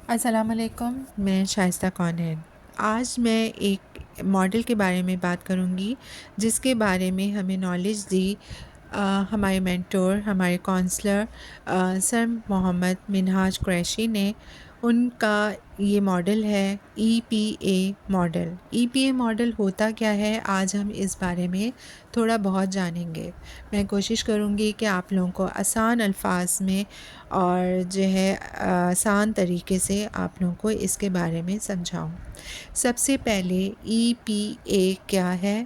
السلام علیکم، میں شائستہ کونین۔ آج میں ایک ماڈل کے بارے میں بات کروں گی جس کے بارے میں ہمیں نالج دی ہمارے مینٹور، ہمارے کونسلر سر محمد منہاج قریشی نے۔ ان کا یہ ماڈل ہے ای پی a model. E P a model ہوتا کیا ہے، آج ہم اس بارے میں تھوڑا بہت جانیں گے۔ میں کوشش کروں گی کہ آپ لوگوں کو آسان الفاظ میں اور جو ہے آسان طریقے سے آپ لوگوں کو اس کے بارے میں سمجھاؤں۔ سب سے پہلے ای پی اے کیا ہے؟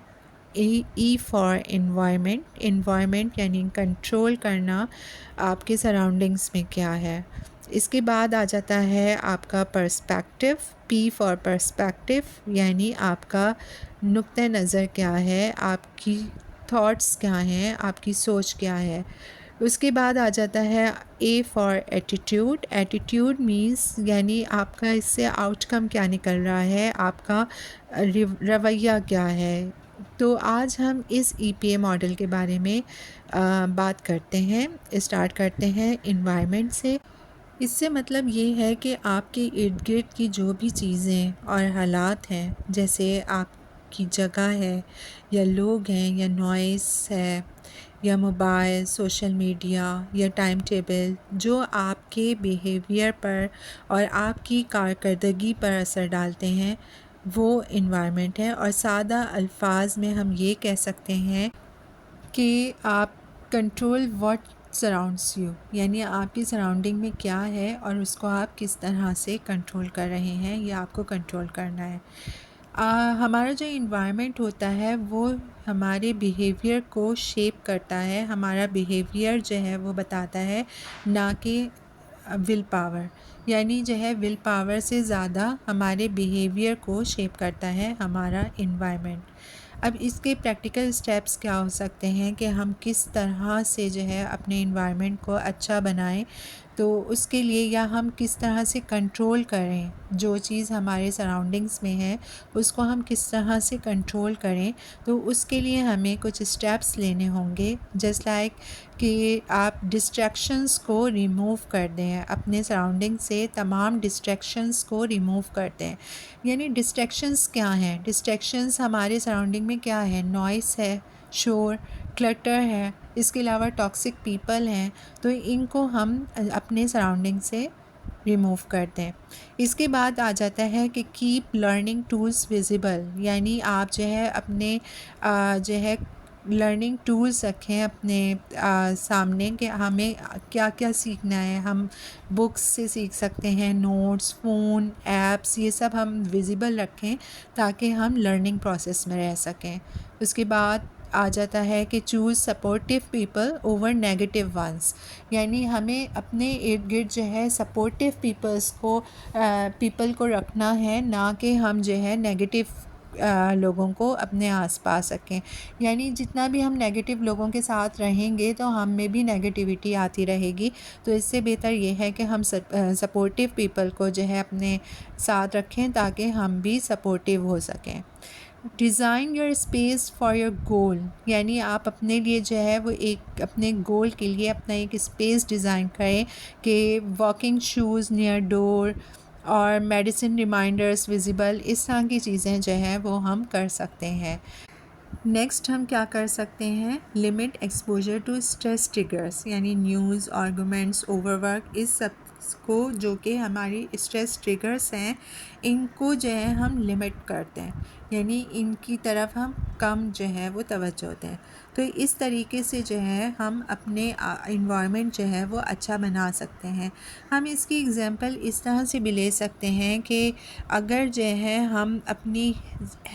E for environment. انوائرمنٹ یعنی کنٹرول کرنا آپ کے سراؤنڈنگس میں کیا ہے۔ اس کے بعد آ جاتا ہے آپ کا پرسپیکٹیو۔ پی فار پرسپیکٹیو یعنی آپ کا نقطہ نظر کیا ہے، آپ کی تھاٹس کیا ہیں، آپ کی سوچ کیا ہے۔ اس کے بعد آ جاتا ہے اے فار ایٹیٹیوڈ۔ ایٹیٹیوڈ مینس یعنی آپ کا اس سے آؤٹ کم کیا نکل رہا ہے، آپ کا رویہ کیا ہے۔ تو آج ہم اس ای پی اے ماڈل کے بارے میں بات کرتے ہیں۔ اسٹارٹ کرتے ہیں انوائرمنٹ سے۔ اس سے مطلب یہ ہے کہ آپ کے ارد گرد کی جو بھی چیزیں اور حالات ہیں، جیسے آپ کی جگہ ہے یا لوگ ہیں یا نوائز ہے یا موبائل، سوشل میڈیا یا ٹائم ٹیبل، جو آپ کے بیہیویئر پر اور آپ کی کارکردگی پر اثر ڈالتے ہیں، وہ انوائرمنٹ ہے۔ اور سادہ الفاظ میں ہم یہ کہہ سکتے ہیں کہ آپ کنٹرول واٹ سراؤنڈس یو، یعنی آپ کی سراؤنڈنگ میں کیا ہے اور اس کو آپ کس طرح سے کنٹرول کر رہے ہیں یا آپ کو کنٹرول کرنا ہے۔ ہمارا جو انوائرمنٹ ہوتا ہے وہ ہمارے بیہیویئر کو شیپ کرتا ہے۔ ہمارا بیہیویئر جو ہے وہ بتاتا ہے، نہ کہ ول پاور، یعنی جو ہے ول پاور سے زیادہ ہمارے بیہیویئر کو شیپ کرتا ہے ہمارا انوائرمنٹ۔ اب اس کے پریکٹیکل سٹیپس کیا ہو سکتے ہیں کہ ہم کس طرح سے جو ہے اپنے انوائرمنٹ کو اچھا بنائیں، تو اس کے لیے یا ہم کس طرح سے کنٹرول کریں جو چیز ہمارے سراؤنڈنگس میں ہے، اس کو ہم کس طرح سے کنٹرول کریں۔ تو اس کے لیے ہمیں کچھ اسٹیپس لینے ہوں گے، جسٹ لائک کہ آپ ڈسٹریکشنس کو ریموو کر دیں، اپنے سراؤنڈنگ سے تمام ڈسٹریکشنس کو ریموو کر دیں۔ یعنی ڈسٹریکشنس کیا ہیں؟ ڈسٹریکشنس ہمارے سراؤنڈنگ میں کیا ہے؟ نوائس ہے، شور، کلٹر ہے، اس کے علاوہ ٹاکسک پیپل ہیں، تو ان کو ہم اپنے سراؤنڈنگ سے ریموو کر دیں۔ اس کے بعد آ جاتا ہے کہ کیپ لرننگ ٹولز ویزیبل، یعنی آپ جو ہے اپنے جو ہے لرننگ ٹولز رکھیں اپنے سامنے کہ ہمیں کیا کیا سیکھنا ہے۔ ہم بکس سے سیکھ سکتے ہیں، نوٹس، فون، ایپس، یہ سب ہم ویزیبل رکھیں تاکہ ہم لرننگ پروسیس میں رہ سکیں۔ اس کے بعد آ جاتا ہے کہ choose supportive people over negative ones, یعنی ہمیں اپنے ارد گرد جو ہے سپورٹیو پیپل کو رکھنا ہے، نہ کہ ہم جو ہے نیگیٹیو لوگوں کو اپنے آس پاس رکھیں۔ یعنی جتنا بھی ہم نیگیٹیو لوگوں کے ساتھ رہیں گے تو ہم میں بھی نیگیٹیوٹی آتی رہے گی، تو اس سے بہتر یہ ہے کہ ہم سپورٹیو پیپل کو جو ہے اپنے ساتھ رکھیں تاکہ ہم بھی سپورٹیو ہو سکیں۔ Design your space for your goal, یعنی آپ اپنے لیے جو ہے وہ ایک اپنے گول کے لیے اپنا ایک اسپیس ڈیزائن کریں کہ واکنگ شوز نیئر ڈور اور میڈیسن ریمائنڈرز ویزیبل، اس طرح کی چیزیں جو ہیں وہ ہم کر سکتے ہیں۔ نیکسٹ ہم کیا کر سکتے ہیں؟ Limit exposure to stress triggers, یعنی نیوز، آرگومنٹس، اوور ورک، اس سب کو جو کہ ہماری اسٹریس ٹریگرس ہیں، ان کو جو ہے ہم لمٹ کرتے ہیں، یعنی ان کی طرف ہم کم جو ہے وہ توجہ دیں۔ تو اس طریقے سے جو ہے ہم اپنے انوائرمنٹ جو ہے وہ اچھا بنا سکتے ہیں۔ ہم اس کی اگزامپل اس طرح سے بھی لے سکتے ہیں کہ اگر جو ہے ہم اپنی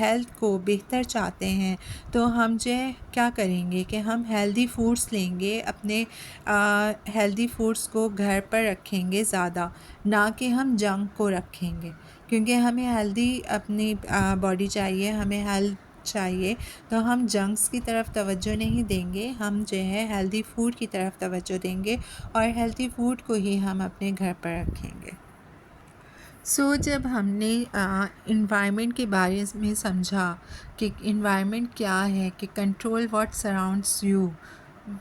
ہیلتھ کو بہتر چاہتے ہیں تو ہم جو ہے کیا کریں گے کہ ہم ہیلدی فوڈس لیں گے، اپنے ہیلدی فوڈس کو گھر پر رکھیں گے زیادہ، نہ کہ ہم جنک کو رکھیں گے، کیونکہ ہمیں ہیلدی اپنی باڈی چاہیے، ہمیں ہیلتھ چاہیے، تو ہم جنکس کی طرف توجہ نہیں دیں گے، ہم جو ہے ہیلدی فوڈ کی طرف توجہ دیں گے اور ہیلدی فوڈ کو ہی ہم اپنے گھر پر رکھیں گے۔ جب ہم نے انوائرمنٹ کے بارے میں سمجھا کہ انوائرمنٹ کیا ہے، کہ کنٹرول واٹ سراؤنڈس یو،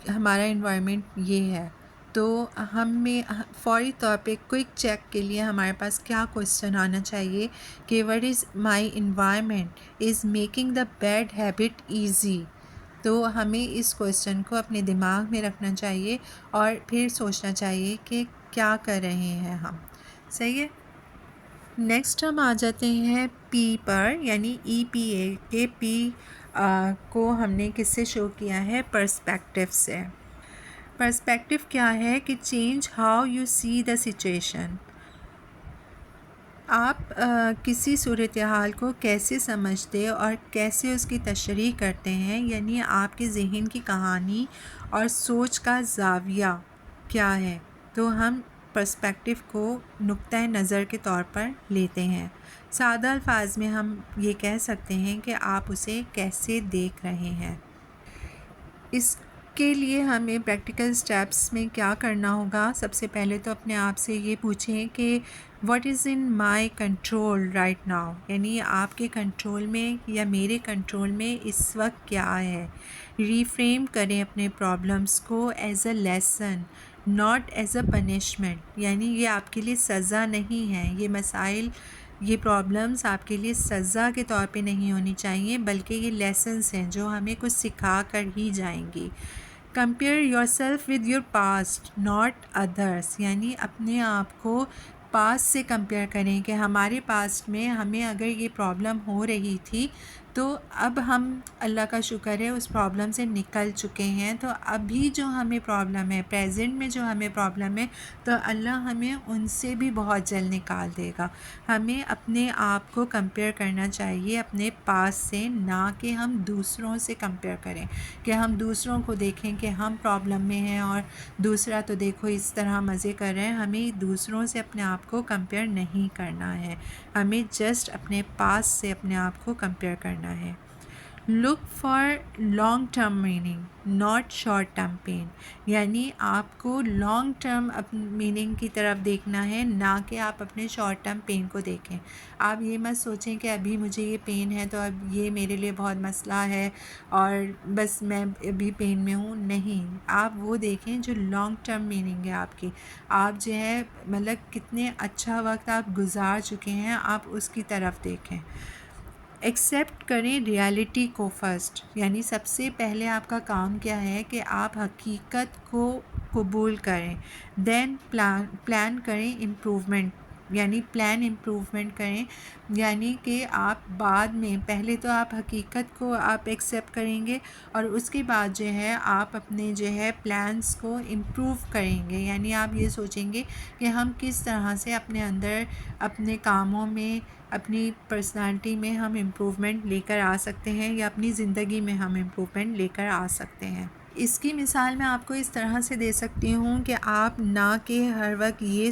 ہمارا انوائرمنٹ یہ ہے، تو ہمیں فوری طور پہ کوئک چیک کے لیے ہمارے پاس کیا کوسچن آنا چاہیے کہ what is my environment is making the bad habit easy. تو ہمیں اس کوسچن کو اپنے دماغ میں رکھنا چاہیے اور پھر سوچنا چاہیے کہ کیا کر رہے ہیں ہم. صحیح ہے. نیکسٹ ہم آ جاتے ہیں پی پر، یعنی EPA کے پی کو ہم نے کس سے شو کیا ہے؟ پرسپیکٹیو سے. پرسپیکٹیو کیا ہے کہ change how you see the situation. آپ کسی صورتحال کو کیسے سمجھتے اور کیسے اس کی تشریح کرتے ہیں، یعنی آپ کے ذہن کی کہانی اور سوچ کا زاویہ کیا ہے. تو ہم پرسپیکٹیو کو نقطۂ نظر کے طور پر لیتے ہیں. سادہ الفاظ میں ہم یہ کہہ سکتے ہیں کہ آپ اسے کیسے دیکھ رہے ہیں. اس کے لیے ہمیں پریکٹیکل سٹیپس میں کیا کرنا ہوگا؟ سب سے پہلے تو اپنے آپ سے یہ پوچھیں کہ what is in my control right now, یعنی آپ کے کنٹرول میں یا میرے کنٹرول میں اس وقت کیا ہے. ریفریم کریں اپنے پرابلمس کو as a lesson not as a punishment, یعنی یہ آپ کے لیے سزا نہیں ہے. یہ مسائل، یہ پرابلمس آپ کے لیے سزا کے طور پہ نہیں ہونی چاہیے، بلکہ یہ لیسنس ہیں جو ہمیں کچھ سکھا کر ہی جائیں گی. Compare your self with your past not others, یعنی اپنے آپ کو پاسٹ سے کمپیئر کریں کہ ہمارے پاسٹ میں ہمیں اگر یہ پرابلم ہو رہی تھی تو اب ہم اللہ کا شکر ہے اس پرابلم سے نکل چکے ہیں. تو ابھی جو ہمیں پرابلم ہے، پریزنٹ میں جو ہمیں پرابلم ہے، تو اللہ ہمیں ان سے بھی بہت جلد نکال دے گا. ہمیں اپنے آپ کو کمپیئر کرنا چاہیے اپنے پاس سے، نہ کہ ہم دوسروں سے کمپیئر کریں کہ ہم دوسروں کو دیکھیں کہ ہم پرابلم میں ہیں اور دوسرا تو دیکھو اس طرح مزے کر رہے ہیں. ہمیں دوسروں سے اپنے آپ کو کمپیئر نہیں کرنا ہے، ہمیں جسٹ اپنے پاس سے اپنے آپ کو کمپیئر کرنا ہے. Look for long term meaning not short term pain, یعنی آپ کو لانگ ٹرم میننگ کی طرف دیکھنا ہے، نہ کہ آپ اپنے شارٹ ٹرم پین کو دیکھیں. آپ یہ مت سوچیں کہ ابھی مجھے یہ پین ہے تو اب یہ میرے لیے بہت مسئلہ ہے اور بس میں ابھی پین میں ہوں. نہیں، آپ وہ دیکھیں جو لانگ ٹرم میننگ ہے آپ کی. آپ جو ہے مطلب کتنے اچھا وقت آپ گزار چکے ہیں، آپ اس کی طرف دیکھیں. ایکسیپٹ کریں ریالٹی کو فرسٹ، یعنی سب سے پہلے آپ کا کام کیا ہے کہ آپ حقیقت کو قبول کریں. دین پلان کریں امپروومنٹ، یعنی پلان امپروومنٹ کریں، یعنی کہ آپ بعد میں پہلے تو آپ حقیقت کو آپ ایکسیپٹ کریں گے اور اس کے بعد جو ہے آپ اپنے جو ہے پلانس کو امپروو کریں گے. یعنی آپ یہ سوچیں گے کہ ہم کس طرح سے اپنے اندر اپنے کاموں میں، اپنی پرسنالٹی میں ہم امپروومنٹ لے کر آ سکتے ہیں، یا اپنی زندگی میں ہم امپروومنٹ لے کر آ سکتے ہیں. اس کی مثال میں آپ کو اس طرح سے دے سکتی ہوں کہ آپ نہ کہ ہر وقت یہ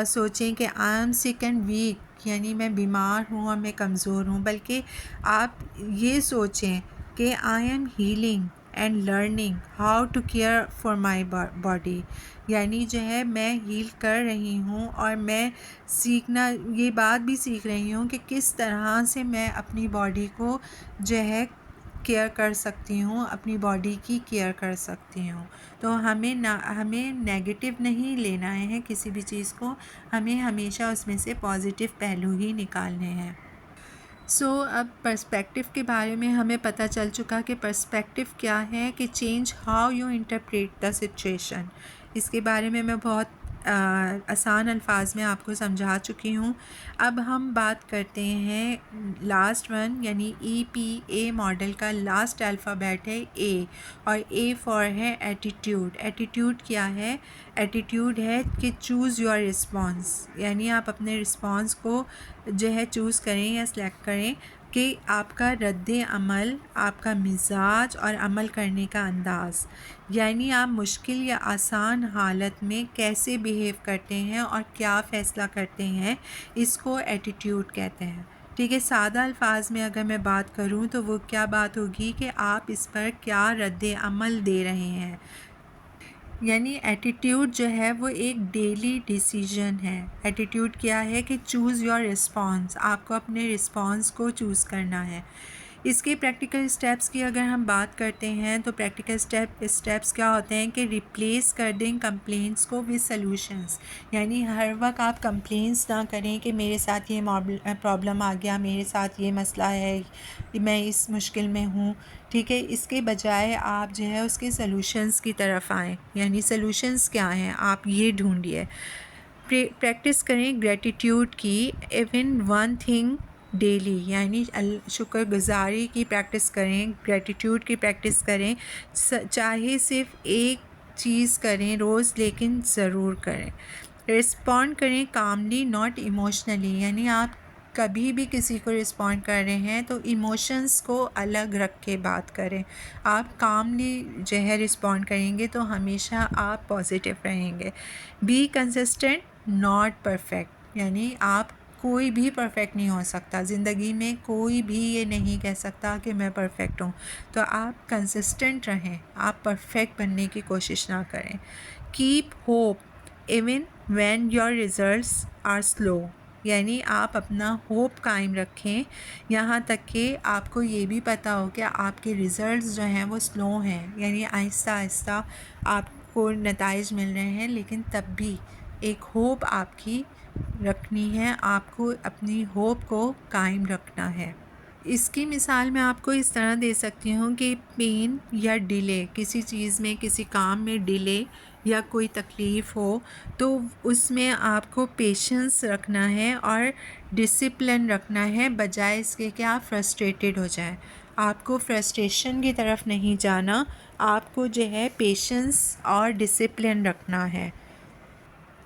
سوچیں کہ آئی ایم سک اینڈ ویک، یعنی میں بیمار ہوں اور میں کمزور ہوں، بلکہ آپ یہ سوچیں کہ I am healing and learning how to care for my body, یعنی جو ہے میں ہیل کر رہی ہوں اور میں سیکھنا، یہ بات بھی سیکھ رہی ہوں کہ کس طرح سے میں اپنی باڈی کو جو ہے کیئر کر سکتی ہوں، اپنی باڈی کی کیئر کر سکتی ہوں. تو ہمیں نیگیٹو نہیں لینا ہے کسی بھی چیز کو، ہمیں ہمیشہ اس میں سے پازیٹیو پہلو ہی نکالنے ہیں. اب پرسپیکٹیو کے بارے میں ہمیں پتہ چل چکا کہ پرسپیکٹیو کیا ہے، کہ change how you interpret the situation. اس کے بارے میں بہت آسان الفاظ میں آپ کو سمجھا چکی ہوں. اب ہم بات کرتے ہیں لاسٹ ون، یعنی EPA ماڈل کا لاسٹ الفابیٹ ہے A، اور A فار ہے ایٹیٹیوڈ. ایٹیٹیوڈ کیا ہے؟ ایٹیٹیوڈ ہے کہ چوز یور رسپانس، یعنی آپ اپنے رسپانس کو جو ہے چوز کریں یا سلیکٹ کریں کہ آپ کا رد عمل، آپ کا مزاج اور عمل کرنے کا انداز، یعنی آپ مشکل یا آسان حالت میں کیسے بیہیو کرتے ہیں اور کیا فیصلہ کرتے ہیں، اس کو ایٹیٹیوڈ کہتے ہیں. ٹھیک ہے، سادہ الفاظ میں اگر میں بات کروں تو وہ کیا بات ہوگی کہ آپ اس پر کیا رد عمل دے رہے ہیں. یعنی ایٹیٹیوڈ جو ہے وہ ایک ڈیلی ڈیسیژن ہے. ایٹیٹیوڈ کیا ہے کہ چوز یور رسپانس، آپ کو اپنے رسپانس کو چوز کرنا ہے. اس کے پریکٹیکل اسٹیپس کی اگر ہم بات کرتے ہیں تو پریکٹیکل اسٹیپس کیا ہوتے ہیں کہ ریپلیس کر دیں کمپلینٹس کو ود سلوشنس، یعنی ہر وقت آپ کمپلینٹس نہ کریں کہ میرے ساتھ یہ پرابلم آ گیا، میرے ساتھ یہ مسئلہ ہے، میں اس مشکل میں ہوں، ٹھیک ہے. اس کے بجائے آپ جو ہے اس کے سلوشنس کی طرف آئیں، یعنی سلوشنس کیا ہیں آپ یہ ڈھونڈیے. پریکٹس کریں گریٹیٹیوڈ کی، ایون ون تھنگ ڈیلی، یعنی شکر گزاری کی پریکٹس کریں، گریٹیٹیوڈ کی پریکٹس کریں، چاہے صرف ایک چیز کریں روز لیکن ضرور کریں. رسپونڈ کریں کاملی ناٹ ایموشنلی، یعنی آپ کبھی بھی کسی کو رسپونڈ کر رہے ہیں تو ایموشنس کو الگ رکھ کے بات کریں. آپ کاملی جو ہے رسپونڈ کریں گے تو ہمیشہ آپ پازیٹیو رہیں گے. بی کنسسٹنٹ ناٹ پرفیکٹ، یعنی آپ کوئی بھی پرفیکٹ نہیں ہو سکتا زندگی میں، کوئی بھی یہ نہیں کہہ سکتا کہ میں پرفیکٹ ہوں، تو آپ کنسسٹنٹ رہیں، آپ پرفیکٹ بننے کی کوشش نہ کریں. Keep hope even when your results are slow, یعنی آپ اپنا ہوپ قائم رکھیں یہاں تک کہ آپ کو یہ بھی پتہ ہو کہ آپ کے ریزلٹس جو ہیں وہ سلو ہیں، یعنی آہستہ آہستہ آپ کو نتائج مل رہے ہیں، لیکن تب بھی ایک ہوپ آپ کی رکھنی ہے، آپ کو اپنی ہوپ کو قائم رکھنا ہے. اس کی مثال میں آپ کو اس طرح دے سکتی ہوں کہ پین یا ڈیلے، کسی چیز میں کسی کام میں ڈیلے یا کوئی تکلیف ہو تو اس میں آپ کو پیشنس رکھنا ہے اور ڈسپلن رکھنا ہے، بجائے اس کے کہ آپ فرسٹریٹڈ ہو جائیں. آپ کو فرسٹریشن کی طرف نہیں جانا، آپ کو جو ہے پیشنس اور ڈسپلن رکھنا ہے.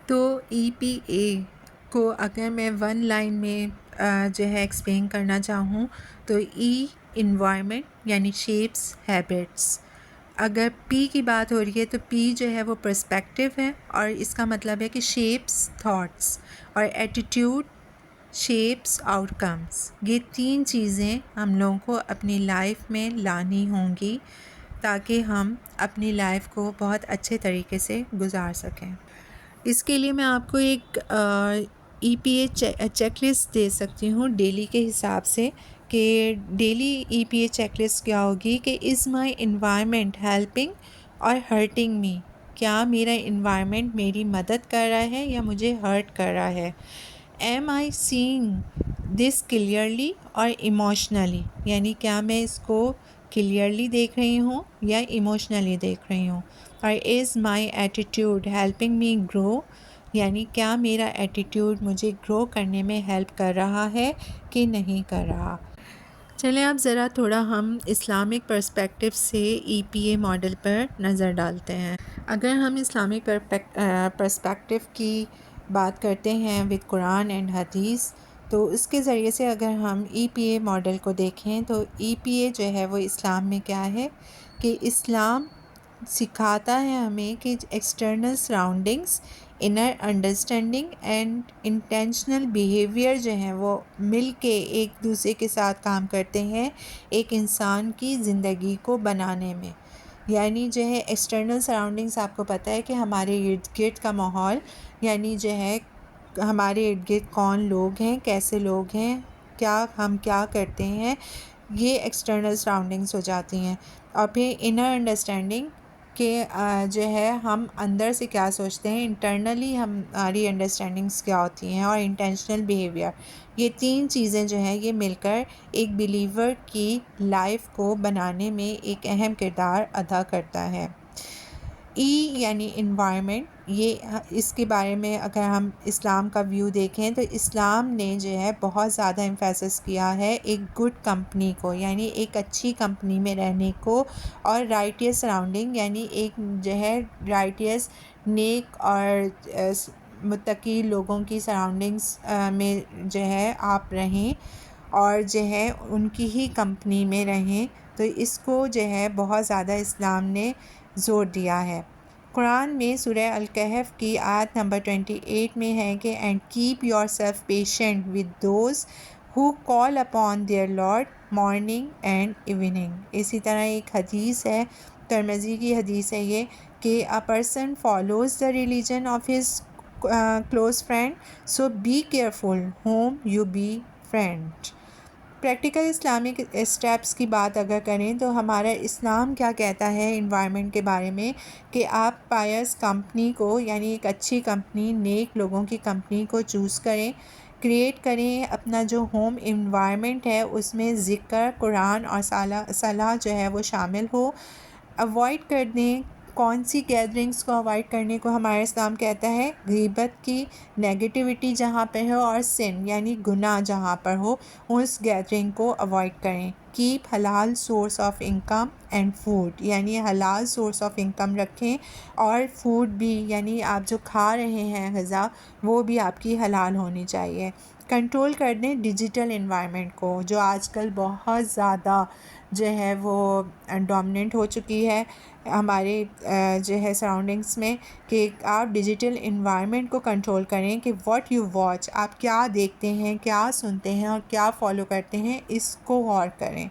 تو ای پی اے کو اگر میں ون لائن میں جو ہے ایکسپلین کرنا چاہوں تو ای انوائرمنٹ یعنی شیپس ہیبٹس. اگر پی کی بات ہو رہی ہے تو پی جو ہے وہ پرسپیکٹیو ہے، اور اس کا مطلب ہے کہ شیپس تھاٹس، اور ایٹیٹیوڈ شیپس آؤٹ کمس. یہ تین چیزیں ہم لوگوں کو اپنی لائف میں لانی ہوں گی تاکہ ہم اپنی لائف کو بہت اچھے طریقے سے گزار سکیں. اس کے لیے میں آپ کو ایک ای پی اے چیک لسٹ دے سکتی ہوں ڈیلی کے حساب سے، کہ ڈیلی ای پی اے چیک لسٹ کیا ہوگی کہ از مائی انوائرمنٹ ہیلپنگ اور ہرٹنگ می، کیا میرا انوائرمنٹ میری مدد کر رہا ہے یا مجھے ہرٹ کر رہا ہے. ایم آئی سینگ دس کلیئرلی اور ایموشنلی، یعنی کیا میں اس کو کلیئرلی دیکھ رہی ہوں یا ایموشنلی دیکھ رہی ہوں. اور از مائی ایٹیٹیوڈ ہیلپنگ می گرو، یعنی کیا میرا ایٹیٹیوڈ مجھے گرو کرنے میں ہیلپ کر رہا ہے کہ نہیں کر رہا. چلیں اب ذرا تھوڑا ہم اسلامک پرسپیکٹو سے ای پی اے ماڈل پر نظر ڈالتے ہیں. اگر ہم اسلامک پرسپیکٹو کی بات کرتے ہیں وتھ قرآن اینڈ حدیث، تو اس کے ذریعے سے اگر ہم ای پی اے ماڈل کو دیکھیں تو ای پی اے جو ہے وہ اسلام میں کیا ہے کہ اسلام سکھاتا ہے ہمیں کہ external surroundings, inner understanding and intentional behaviour جو ہیں وہ مل کے ایک دوسرے کے ساتھ کام کرتے ہیں ایک انسان کی زندگی کو بنانے میں. یعنی جو ہے ایکسٹرنل سراؤنڈنگس آپ کو پتہ ہے کہ ہمارے ارد گرد کا ماحول، یعنی جو ہے ہمارے ارد گرد کون لوگ ہیں، کیسے لوگ ہیں، ہم کیا کرتے ہیں، یہ ایکسٹرنل سراؤنڈنگس ہو جاتی ہیں. اور پھر انر انڈرسٹینڈنگ کہ جو ہے ہم اندر سے کیا سوچتے ہیں، انٹرنلی ہماری انڈرسٹینڈنگس کیا ہوتی ہیں، اور انٹینشنل بیہیویئر، یہ تین چیزیں جو ہیں یہ مل کر ایک بلیور کی لائف کو بنانے میں ایک اہم کردار ادا کرتا ہے. ای یعنی انوائرمنٹ، یہ اس کے بارے میں اگر ہم اسلام کا ویو دیکھیں تو اسلام نے جو ہے بہت زیادہ ایمفیسس کیا ہے ایک گڈ کمپنی کو، یعنی ایک اچھی کمپنی میں رہنے کو، اور رائٹیس سراؤنڈنگ، یعنی ایک جو ہے رائٹیس نیک اور متقی لوگوں کی سراؤنڈنگس میں جو ہے آپ رہیں اور جو ہے ان کی ہی کمپنی میں رہیں. تو اس کو جو ہے بہت زیادہ اسلام نے زور دیا ہے. قرآن میں سورہ الکہف کی آیت نمبر 28 میں ہے کہ and keep yourself patient with those who call upon their lord morning and evening. اسی طرح ایک حدیث ہے، ترمذی کی حدیث ہے یہ، کہ a person follows the religion of his close friend so be careful whom you befriend. Practical Islamic steps کی بات اگر کریں تو ہمارا اسلام کیا کہتا ہے انوائرمنٹ کے بارے میں، کہ آپ پائرس کمپنی کو، یعنی ایک اچھی کمپنی، نیک لوگوں کی کمپنی کو چوز کریں، کریٹ کریں۔ اپنا جو ہوم انوائرمنٹ ہے اس میں ذکر، قرآن اور صلاح جو ہے وہ شامل ہو۔ اوائڈ کر دیں، کون سی گیدرنگس کو اوائڈ کرنے کو ہمارا اسلام کہتا ہے؟ غیبت کی، نیگیٹیوٹی جہاں پہ ہو، اور سن یعنی گناہ جہاں پر ہو، اس گیدرنگ کو اوائڈ کریں۔ کیپ حلال source of income and food, یعنی حلال سورس آف انکم رکھیں، اور فوڈ بھی یعنی آپ جو کھا رہے ہیں غذا وہ بھی آپ کی حلال ہونی چاہیے۔ کنٹرول کر دیں ڈیجیٹل انوائرمنٹ کو، جو آج کل بہت زیادہ جو ہے وہ ڈومیننٹ ہو چکی ہے ہمارے جو ہے سراؤنڈنگس میں، کہ آپ ڈیجیٹل انوائرمنٹ کو کنٹرول کریں، کہ واٹ یو واچ، آپ کیا دیکھتے ہیں، کیا سنتے ہیں اور کیا فالو کرتے ہیں، اس کو غور کریں۔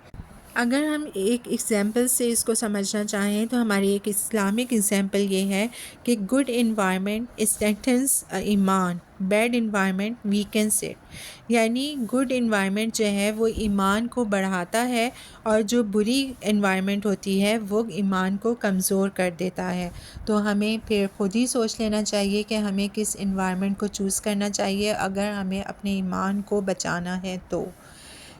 اگر ہم ایک ایگزامپل سے اس کو سمجھنا چاہیں تو ہماری ایک اسلامک ایگزامپل یہ ہے کہ گڈ انوائرمنٹ اسٹرینتھنز ایمان، بیڈ انوائرمنٹ ویکنس اٹ، یعنی گڈ انوائرمنٹ جو ہے وہ ایمان کو بڑھاتا ہے، اور جو بری انوائرمنٹ ہوتی ہے وہ ایمان کو کمزور کر دیتا ہے۔ تو ہمیں پھر خود ہی سوچ لینا چاہیے کہ ہمیں کس انوائرمنٹ کو چوز کرنا چاہیے اگر ہمیں اپنے ایمان کو بچانا ہے تو۔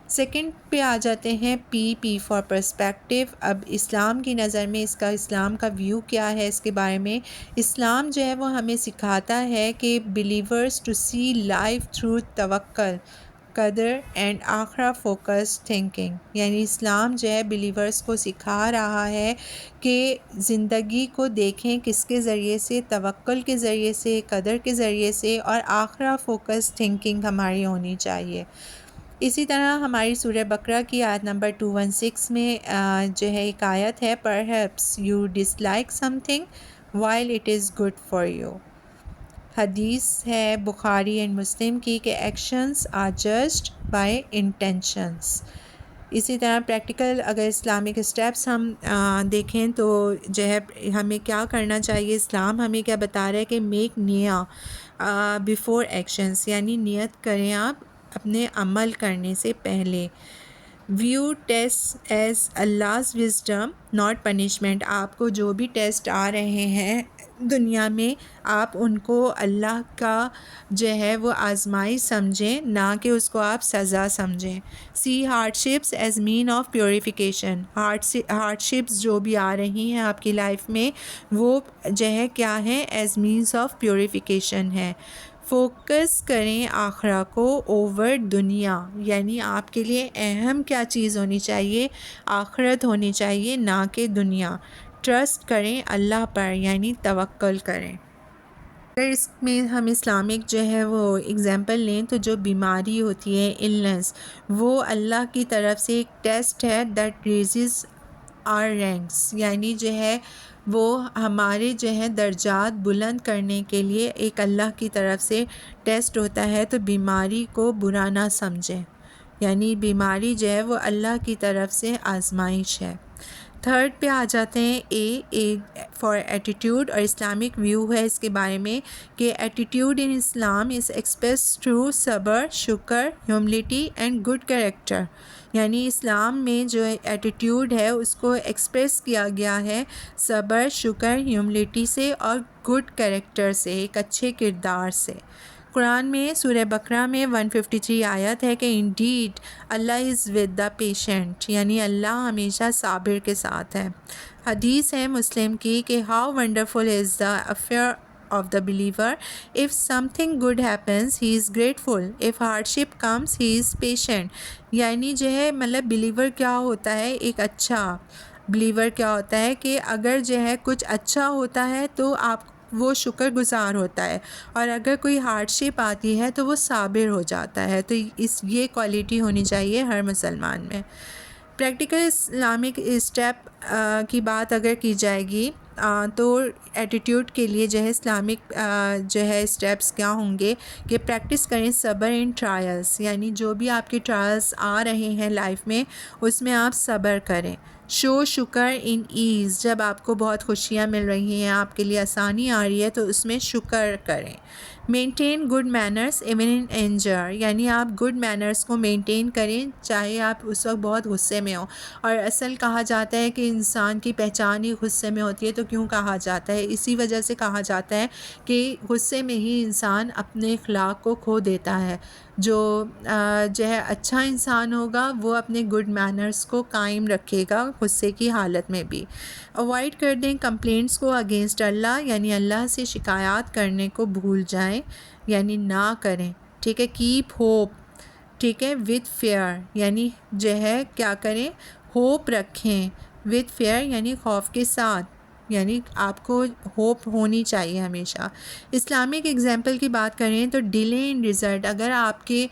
سیکنڈ پہ آ جاتے ہیں، پی فار پرسپیکٹیو۔ اب اسلام کی نظر میں اس کا، اسلام کا ویو کیا ہے اس کے بارے میں؟ اسلام جو ہے وہ ہمیں سکھاتا ہے کہ believers to see life through توکل، قدر اینڈ آخرہ فوکس تھنکنگ، یعنی اسلام جو ہے بلیورز کو سکھا رہا ہے کہ زندگی کو دیکھیں کس کے ذریعے سے؟ توکل کے ذریعے سے، قدر کے ذریعے سے، اور آخرہ فوکس تھنکنگ ہماری ہونی چاہیے۔ اسی طرح ہماری سورہ بقرہ کی آیت نمبر 216 میں جو ہے ایک آیت ہے، perhaps you dislike something while it is good for you۔ حدیث ہے بخاری اینڈ مسلم کی کہ actions are judged by intentions۔ اسی طرح پریکٹیکل اگر اسلامک اسٹیپس ہم دیکھیں تو جو ہے ہمیں کیا کرنا چاہیے، اسلام ہمیں کیا بتا رہا ہے کہ میک نیا بیفور ایکشنز، یعنی نیت کریں آپ اپنے عمل کرنے سے پہلے۔ View test as Allah's wisdom not punishment، آپ کو جو بھی ٹیسٹ آ رہے ہیں دنیا میں آپ ان کو اللہ کا جو ہے وہ آزمائش سمجھیں، نہ کہ اس کو آپ سزا سمجھیں۔ سی ہارڈشپس ایز مین آف پیوریفیکیشن، ہارڈشپس جو بھی آ رہی ہیں آپ کی لائف میں وہ جو ہے کیا ہے؟ ایز مینس آف پیوریفیکیشن ہے۔ فوکس کریں آخرہ کو اوور دنیا، یعنی آپ کے لیے اہم کیا چیز ہونی چاہیے؟ آخرت ہونی چاہیے، نہ کہ دنیا۔ ٹرسٹ کریں اللہ پر، یعنی توکل کریں۔ اگر اس میں ہم اسلامک جو ہے وہ اگزامپل لیں تو جو بیماری ہوتی ہے، النس، وہ اللہ کی طرف سے ایک ٹیسٹ ہے دیٹ ریزز آر رینکس، یعنی جو ہے وہ ہمارے جو ہے درجات بلند کرنے کے لیے ایک اللہ کی طرف سے ٹیسٹ ہوتا ہے۔ تو بیماری کو برا نہ سمجھیں، یعنی بیماری جو ہے وہ اللہ کی طرف سے آزمائش ہے۔ تھرڈ پہ آ جاتے ہیں، اے فار ایٹیٹیوڈ، اور اسلامک ویو ہے اس کے بارے میں کہ ایٹیٹیوڈ ان اسلام از ایکسپریس تھرو صبر، شکر، ہیوملٹی اینڈ گڈ کریکٹر، یعنی اسلام میں جو ایٹیٹیوڈ ہے اس کو ایکسپریس کیا گیا ہے صبر، شکر، ہیوملٹی سے اور گڈ کریکٹر سے، ایک اچھے کردار سے۔ قرآن میں سورہ بقرہ میں 153 آیت ہے کہ indeed Allah is with the patient, یعنی اللہ ہمیشہ صابر کے ساتھ ہے۔ حدیث ہے مسلم کی کہ how wonderful is the affair of the believer, if something good happens he is grateful, if hardship comes he is patient، یعنی جو ہے مطلب بلیور کیا ہوتا ہے؟ ایک اچھا بلیور کیا ہوتا ہے کہ اگر جو ہے کچھ اچھا ہوتا ہے تو آپ وہ شکر گزار ہوتا ہے، اور اگر کوئی ہارڈشپ آتی ہے تو وہ صابر ہو جاتا ہے۔ تو یہ کوالٹی ہونی چاہیے ہر مسلمان میں۔ پریکٹیکل اسلامک اسٹیپ کی بات اگر کی جائے گی، تو ایٹیٹیوڈ کے لیے جو ہے اسلامک جو ہے اسٹیپس کیا ہوں گے کہ پریکٹس کریں صبر ان ٹرائلس، یعنی جو بھی آپ کے ٹرائلس آ رہے ہیں لائف میں اس میں آپ صبر کریں. شو شکر ان ایز، جب آپ کو بہت خوشیاں مل رہی ہیں، آپ کے لیے آسانی آ رہی ہے تو اس میں شکر کریں. Maintain good manners even in anger, یعنی آپ گڈ مینرس کو مینٹین کریں چاہے آپ اس وقت بہت غصے میں ہوں. اور اصل کہا جاتا ہے کہ انسان کی پہچان ہی غصے میں ہوتی ہے. تو کیوں کہا جاتا ہے؟ اسی وجہ سے کہا جاتا ہے کہ غصے میں ہی انسان اپنے اخلاق کو کھو دیتا ہے. جو ہے اچھا انسان ہوگا وہ اپنے گڈ مینرس کو قائم رکھے گا غصے کی حالت میں بھی. اوائڈ کر دیں کمپلینٹس کو اگینسٹ اللہ، یعنی اللہ سے شکایات کرنے کو بھول جائیں، یعنی نہ کریں. ٹھیک ہے. کیپ ہوپ، ٹھیک ہے، وتھ فیئر، یعنی جو ہے کیا کریں، ہوپ رکھیں. وتھ فیئر یعنی خوف کے ساتھ، یعنی آپ کو ہوپ ہونی چاہیے ہمیشہ. اسلامک ایگزامپل کی بات کریں تو ڈیلے ان رزلٹ، اگر آپ کے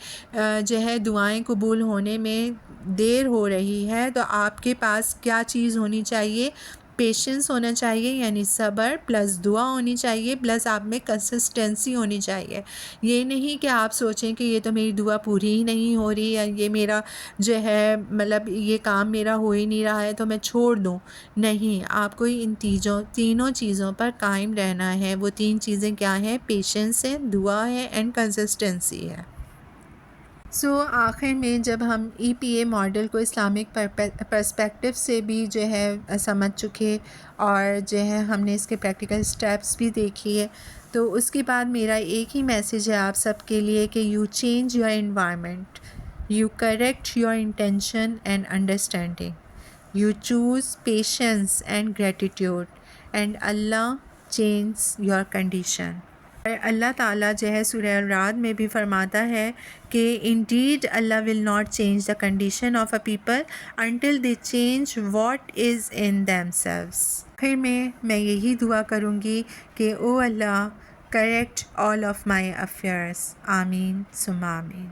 جو ہے دعائیں قبول ہونے میں دیر ہو رہی ہے تو آپ کے پاس کیا چیز ہونی چاہیے؟ پیشنس ہونا چاہیے، یعنی صبر پلس دعا ہونی چاہیے پلس آپ میں کنسسٹنسی ہونی چاہیے. یہ نہیں کہ آپ سوچیں کہ یہ تو میری دعا پوری ہی نہیں ہو رہی ہے، یہ میرا جو ہے مطلب یہ کام میرا ہو ہی نہیں رہا ہے تو میں چھوڑ دوں. نہیں، آپ کو ان تینوں چیزوں پر قائم رہنا ہے. وہ تین چیزیں کیا ہیں؟ پیشنس ہے، دعا ہے اینڈ کنسسٹنسی ہے. آخر میں جب ہم EPA ماڈل کو اسلامک پرسپیکٹیو سے بھی جو ہے سمجھ چکے اور جو ہے ہم نے اس کے پریکٹیکل سٹیپس بھی دیکھی ہے، تو اس کے بعد میرا ایک ہی میسیج ہے آپ سب کے لیے کہ you change your environment, you correct your intention and understanding, you choose patience and gratitude and اللہ چینج یور کنڈیشن. اللہ تعالیٰ جو ہے سورہ الرعد میں بھی فرماتا ہے کہ انڈیڈ اللہ will not change the condition of a people until they change what is in them selves. پھر میں یہی دعا کروں گی کہ او اللہ correct all of my affairs. آمین ثم آمین.